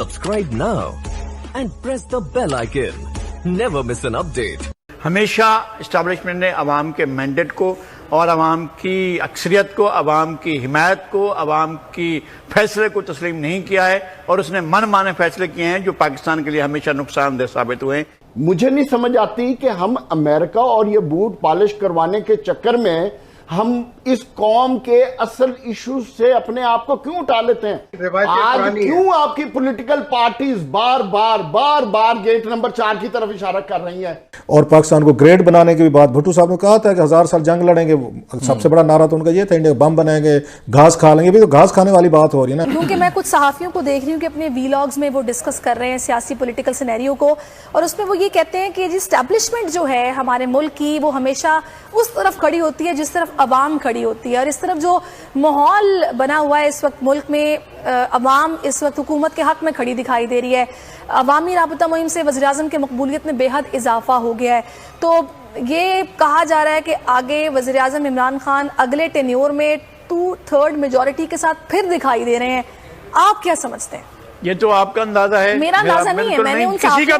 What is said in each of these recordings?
Subscribe now and press the bell icon. Never miss an update. हमेशा establishment ने अवाम के mandate को और अवाम की अक्सरियत को, अवाम की हिमायत को, अवाम की फैसले को तस्लीम नहीं किया है और उसने मनमाने फैसले किए हैं जो पाकिस्तान के लिए हमेशा नुकसानदेह साबित हुए हैं। मुझे नहीं समझ आती कि हम अमेरिका और ये बूट पॉलिश करवाने के चक्कर में हम इस कौम के असल इश्यूज से अपने आप को क्यों उठा लेते हैं। आज क्यों आपकी पॉलिटिकल पार्टीज बार बार गेट नंबर 4 की तरफ इशारा कर रही हैं। और पाकिस्तान को ग्रेट बनाने की भी बात भुट्टो साहब ने कहा था कि 1000 साल जंग लड़ेंगे। सबसे बड़ा नारा तो उनका ये था इंडिया बम बनाएंगे, घास खा लेंगे। भी तो घास खाने वाली बात हो रही है ना। क्योंकि मैं कुछ सहाफियों को देख रही हूँ कि अपने वीलॉग्स में वो डिस्कस कर रहे हैं सियासी पॉलिटिकल सिनेरियो को, और उसमें वो ये कहते हैं कि एस्टैब्लिशमेंट जो है हमारे मुल्क की वो हमेशा उस तरफ खड़ी होती है जिस तरफ अवाम खड़ी होती है। और इस तरफ जो माहौल बना हुआ है इस वक्त मुल्क में, अवाम इस वक्त हुकूमत के हक में खड़ी दिखाई दे रही है। अवामी राबता मुहिम से वज़ीर-ए-आज़म के मकबूलियत में बेहद इजाफा हो गया है। तो ये कहा जा रहा है कि आगे वज़ीर-ए-आज़म इमरान खान अगले टेन्योर में 2/3 मेजॉरिटी के साथ फिर दिखाई दे रहे हैं। आप क्या समझते हैं? ये तो आपका अंदाजा है, मेरा अंदाजा नहीं है। मैंने किसी का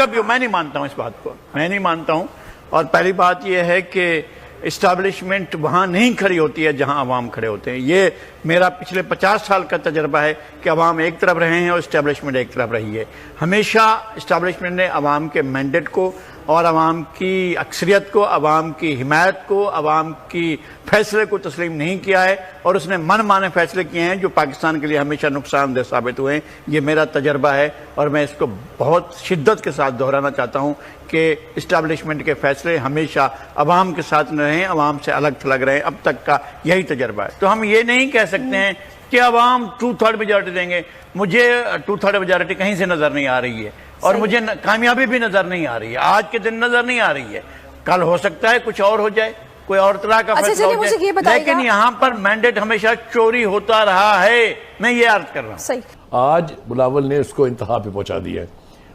भी हो, मैं नहीं मानता हूं इस बात को, मैं नहीं मानता हूं। और पहली बात यह है कि इस्टेब्लिशमेंट वहां नहीं खड़ी होती है जहां अवाम खड़े होते हैं। ये मेरा पिछले 50 साल का तजर्बा है कि अवाम एक तरफ रहे हैं और इस्टेब्लिशमेंट एक तरफ रही है। हमेशा इस्टेब्लिशमेंट ने अवाम के मैंडेट को और अवाम की अक्सरियत को, अवाम की हिमायत को, अवाम की फैसले को तस्लीम नहीं किया है और उसने मनमाने फैसले किए हैं जो पाकिस्तान के लिए हमेशा नुकसानदेह साबित हुए हैं। ये मेरा तजर्बा है और मैं इसको बहुत शिद्दत के साथ दोहराना चाहता हूं कि इस्टेब्लिशमेंट के फैसले हमेशा अवाम के साथ न रहें, अवाम से अलग थलग रहे। अब तक का यही तजर्बा है। तो हम ये नहीं कह सकते हैं कि अवाम 2/3 मेजॉरिटी देंगे। मुझे 2/3 मेजॉरिटी कहीं से नजर नहीं आ रही है और मुझे कामयाबी भी नजर नहीं आ रही है। आज के दिन नजर नहीं आ रही है, कल हो सकता है कुछ और हो जाए, कोई और तरह का फैसला हो जाए, लेकिन यहाँ पर मैंडेट हमेशा चोरी होता रहा है। मैं ये अर्ज कर रहा हूँ। आज बिलावल ने उसको इंतहा पे पहुंचा दिया है।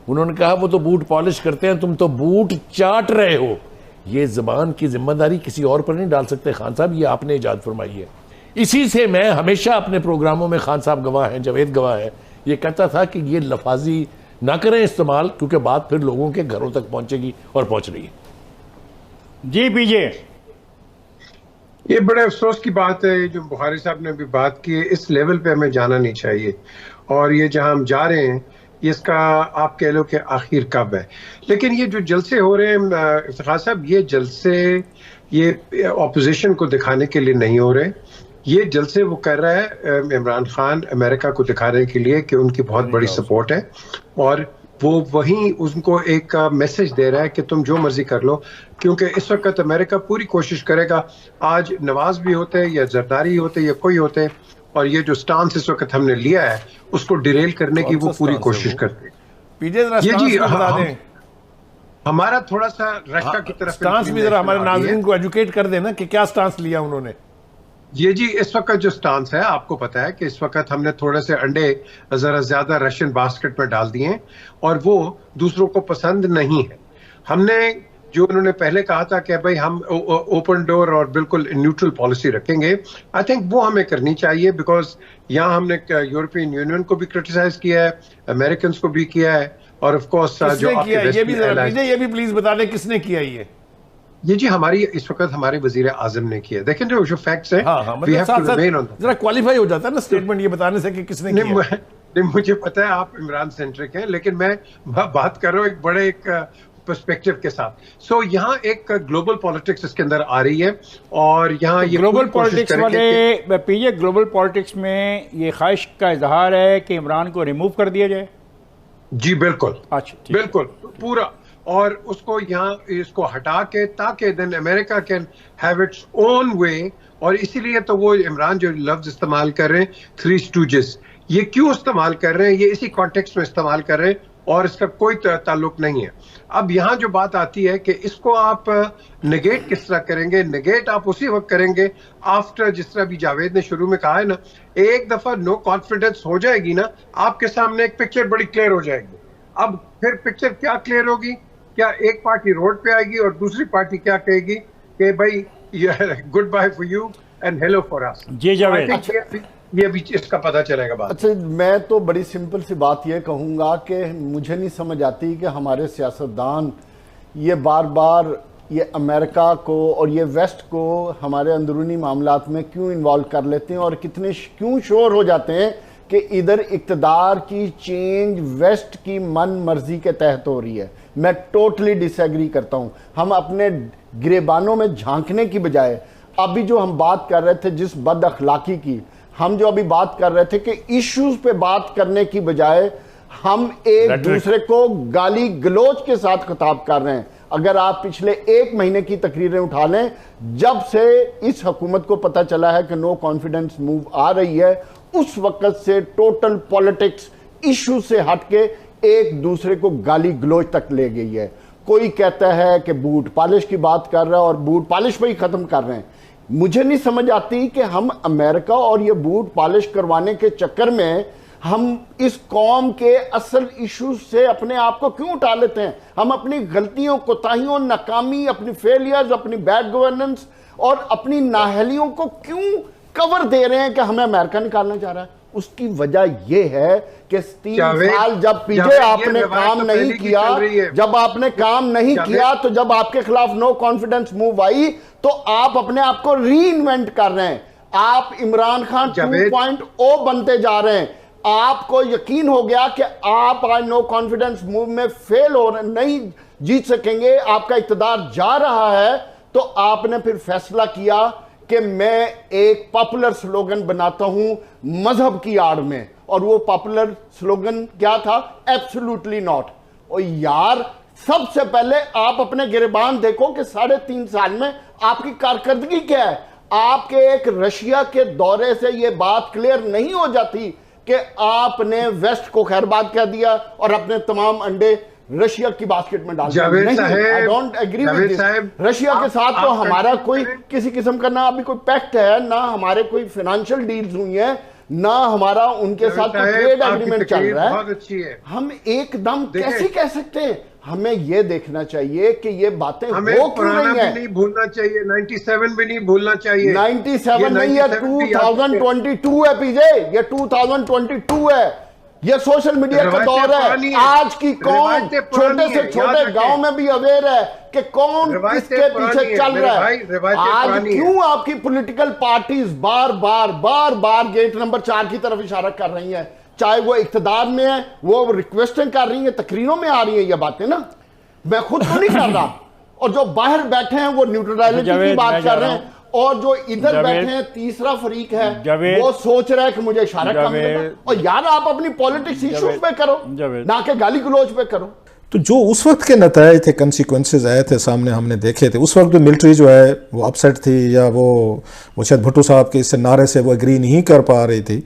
उन्होंने कहा वो तो बूट पॉलिश करते हैं, तुम तो बूट चाट रहे हो। ये जबान की जिम्मेदारी किसी और पर नहीं डाल सकते खान साहब, ये आपने इजाद फरमाई है। इसी से मैं हमेशा अपने प्रोग्रामों में, खान साहब गवाह हैं, जावेद गवाह है, ये कहता था कि ये लफाजी ना करें इस्तेमाल, क्योंकि बात फिर लोगों के घरों तक पहुंचेगी और पहुंच रही है। जी पीजे, ये बड़े अफसोस की बात है जो बुखारी साहब ने भी बात की है। इस लेवल पे हमें जाना नहीं चाहिए और ये जहां हम जा रहे हैं इसका आप कह लो कि आखिर कब है। लेकिन ये जो जलसे हो रहे हैं इफ्तिखार साहब, ये जलसे ये ऑपोजिशन को दिखाने के लिए नहीं हो रहे। ये जलसे वो कर रहा है इमरान खान अमेरिका को दिखाने के लिए कि उनकी बहुत बड़ी सपोर्ट है और वो वहीं उनको एक मैसेज दे रहा है कि तुम जो मर्जी कर लो, क्योंकि इस वक्त अमेरिका पूरी कोशिश करेगा। आज नवाज भी होते या जरदारी होते या कोई होते, और ये जो स्टांस इस वक्त हमने लिया है उसको डिरेल करने की वो पूरी कोशिश करते हैं। ये जी हमारा थोड़ा सा रशिया की तरफ स्टांस भी जरा हमारे नाज़रीन को एजुकेट कर देना कि क्या स्टांस लिया उन्होंने। ये जी इस वक्त जो स्टांस है, आपको पता है कि इस वक्त हमने थोड़े से अंडे जरा ज्यादा रशियन बास्केट में डाल दिए हैं और वो दूसरों को पसंद नहीं है। हमने जो उन्होंने पहले कहा था कि भाई हम ओपन डोर और बिल्कुल न्यूट्रल पॉलिसी रखेंगे, आई थिंक वो हमें करनी चाहिए। बिकॉज यहाँ हमने यूरोपियन यूनियन को भी क्रिटिसाइज किया है, अमेरिकन को भी किया है और ऑफ कोर्स जो ये भी प्लीज बता दें किसने किया ये जी हमारी इस वक्त हमारे वजीर आजम ने किया। देखें जो फैक्ट्स है, जरा क्वालिफाई हो जाता है ना स्टेटमेंट ये बताने से कि किसने किया। मुझे पता है आप इमरान सेंट्रिक हैं, लेकिन मैं बात कर रहा हूँ एक बड़े एक पर्सपेक्टिव के साथ। सो यहाँ एक ग्लोबल पॉलिटिक्स इसके अंदर आ रही है और यहाँ ये ग्लोबल पॉलिटिक्स वाले पीजे, ग्लोबल पॉलिटिक्स में ये ख्वाहिश का इजहार है कि इमरान को रिमूव कर दिया जाए। जी बिल्कुल, अच्छा बिल्कुल पूरा, और उसको यहाँ इसको हटा के ताकि then America can have its own way. और इसीलिए तो वो इमरान जो लफ्ज इस्तेमाल कर रहे हैं 3 स्टूजेस, ये क्यों इस्तेमाल कर रहे हैं, ये इसी कॉन्टेक्स्ट में इस्तेमाल कर रहे हैं और इसका कोई ताल्लुक नहीं है। अब यहाँ जो बात आती है कि इसको आप नेगेट किस तरह करेंगे, नेगेट आप उसी वक्त करेंगे आफ्टर, जिस तरह भी जावेद ने शुरू में कहा है ना, एक दफा नो कॉन्फिडेंस हो जाएगी ना, आपके सामने एक पिक्चर बड़ी क्लियर हो जाएगी। अब फिर पिक्चर क्या क्लियर होगी, क्या एक पार्टी रोड पे आएगी और दूसरी पार्टी क्या कहेगी कि भाई goodbye for you and hello for us. जी जावेद, ये भी इसका पता चलेगा बाद। अच्छा, मैं तो बड़ी सिंपल सी बात ये कहूँगा कि मुझे नहीं समझ आती कि हमारे सियासतदान ये बार बार ये अमेरिका को और ये वेस्ट को हमारे अंदरूनी मामलात में क्यों इन्वॉल्व कर लेते हैं और कितने क्यों श्योर हो जाते हैं कि इधर इक़्तिदार की चेंज वेस्ट की मन मर्जी के तहत हो रही है। मैं टोटली डिसएग्री करता हूँ। हम अपने गिरेबानों में झांकने की बजाय अभी जो हम बात कर रहे थे जिस बद अखलाकी की, हम जो अभी बात कर रहे थे कि इश्यूज पे बात करने की बजाय हम एक दूसरे को गाली गलोच के साथ खिताब कर रहे हैं। अगर आप पिछले 1 महीने की तकरीरें उठा लें, जब से इस हुकूमत को पता चला है कि नो कॉन्फिडेंस मूव आ रही है, उस वक्त से टोटल पॉलिटिक्स इशू से हटके एक दूसरे को गाली गलोच तक ले गई है। कोई कहता है कि बूट पॉलिश की बात कर रहा है और बूट पॉलिश पे ही खत्म कर रहे हैं। मुझे नहीं समझ आती कि हम अमेरिका और ये बूट पॉलिश करवाने के चक्कर में हम इस कौम के असल इश्यूज से अपने आप को क्यों उठा लेते हैं। हम अपनी गलतियों, कोताहियों, नाकामी, अपनी फेलियर्स, अपनी बैड गवर्नेंस और अपनी नाअहलियों को क्यों कवर दे रहे हैं कि हमें अमेरिका निकालना चाह रहा है। उसकी वजह यह है कि 3 साल जब पीछे आपने काम नहीं किया, जब आपने काम नहीं किया, तो जब आपके खिलाफ नो कॉन्फिडेंस मूव आई तो आप अपने आप को री इन्वेंट कर रहे हैं। आप इमरान खान 2.0 बनते जा रहे हैं। आपको यकीन हो गया कि आप आज नो कॉन्फिडेंस मूव में फेल हो रहे, नहीं जीत सकेंगे, आपका इक़्तिदार जा रहा है, तो आपने फिर फैसला किया कि मैं एक पॉपुलर स्लोगन बनाता हूं मजहब की आड़ में। और वो पॉपुलर स्लोगन क्या था? Absolutely not. और यार, सबसे पहले आप अपने गिरबान देखो कि 3.5 साल में आपकी कारकर्दगी क्या है। आपके एक रशिया के दौरे से ये बात क्लियर नहीं हो जाती कि आपने वेस्ट को खैरबाद कह दिया और अपने तमाम अंडे रशिया की बास्केट में डाल दिए। I don't agree with this. Russia के साथ तो हमारा कोई किसी किस्म का ना अभी कोई पैक्ट है, ना हमारे कोई फाइनेंशियल डील्स हुई है, ना हमारा उनके साथ कोई ट्रेड एग्रीमेंट चल रहा है। हम एकदम कैसे कह सकते हैं? हमें यह देखना चाहिए कि ये बातें हो क्यों रही हैं। नहीं भूलना चाहिए, 97 भी नहीं भूलना चाहिए। 97 नहीं है, 2022 है पीजे, ये 2022 है। ये सोशल मीडिया का दौर है। आज की कौन छोटे से छोटे गांव में भी अवेयर है कि कौन किसके पीछे चल रहा है। आज क्यों आपकी पॉलिटिकल पार्टीज बार बार गेट नंबर 4 की तरफ इशारा कर रही हैं? चाहे वो इख्तिदार में है, वो रिक्वेस्टें कर रही हैं, तकरीरों में आ रही हैं ये बातें ना। मैं खुद तो नहीं कर रहा, और जो बाहर बैठे हैं वो न्यूट्रलिटी की बात कर रहे हैं, और जो इधर बैठे हैं तीसरा फरीक है वो सोच रहा है कि मुझे इशारा कम मिलेगा। और यार, आप अपनी पॉलिटिक्स इश्यूज पे करो, ना कि गाली गलौज पे करो। तो जो उस वक्त के नताए थे, कंसिक्वेंसेज आए थे सामने, हमने देखे थे। उस वक्त जो मिलिट्री जो है वो अपसेट थी, या वो शायद भुट्टो साहब के इस नारे से वो एग्री नहीं कर पा रही थी।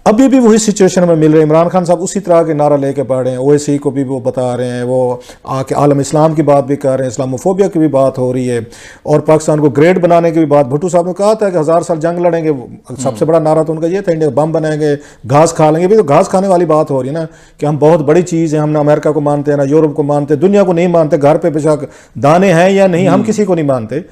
अभी भी वही सिचुएशन में मिल रहे हैं। इमरान खान साहब उसी तरह के नारा लेके पढ़ रहे हैं, ओएससी को भी वो बता रहे हैं, वो आके आलम इस्लाम की बात भी कर रहे हैं, इस्लामोफोबिया की भी बात हो रही है, और पाकिस्तान को ग्रेट बनाने की भी बात। भुट्टो साहब ने कहा था कि 1000 साल जंग लड़ेंगे, सबसे बड़ा नारा तो उनका ये था, इंडिया बम बनाएंगे, घास खा लेंगे। भी तो घास खाने वाली बात हो रही है ना, कि हम बहुत बड़ी चीज़ है, हम ना अमेरिका को मानते हैं, ना यूरोप को मानते, दुनिया को नहीं मानते, घर पे बेशक दाने हैं या नहीं, हम किसी को नहीं मानते।